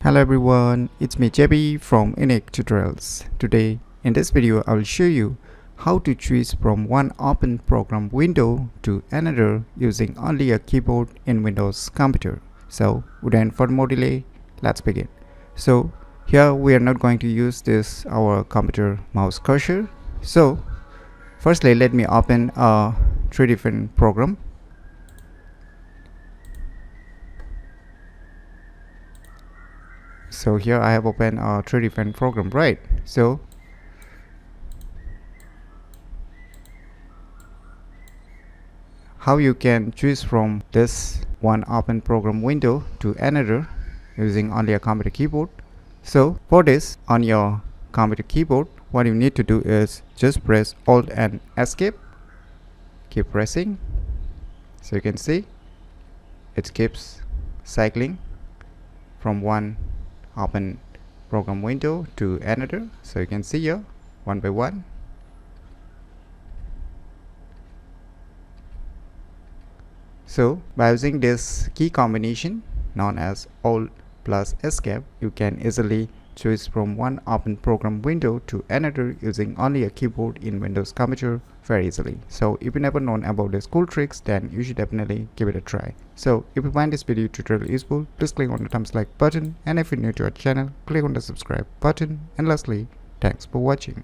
Hello everyone, it's me JB from Unique Tutorials. Today in this video I will show you how to switch from one open program window to another using only a keyboard in Windows computer. So without further more delay, let's begin. So here we are not going to use this our computer mouse cursor. So firstly let me open three different program. So here I have opened three different program, right? So how you can choose from this one open program window to another using only a computer keyboard. So for this, on your computer keyboard, what you need to do is just press Alt and Escape. Keep pressing. So you can see it keeps cycling from one open program window to another. So you can see here one by one. So by using this key combination known as Alt plus Escape, you can easily switch from one open program window to another using only a keyboard in Windows computer very easily. So if you never known about these cool tricks, then you should definitely give it a try. So if you find this video tutorial useful, please click on the thumbs like button, and if you're new to our channel, click on the subscribe button, and lastly, thanks for watching.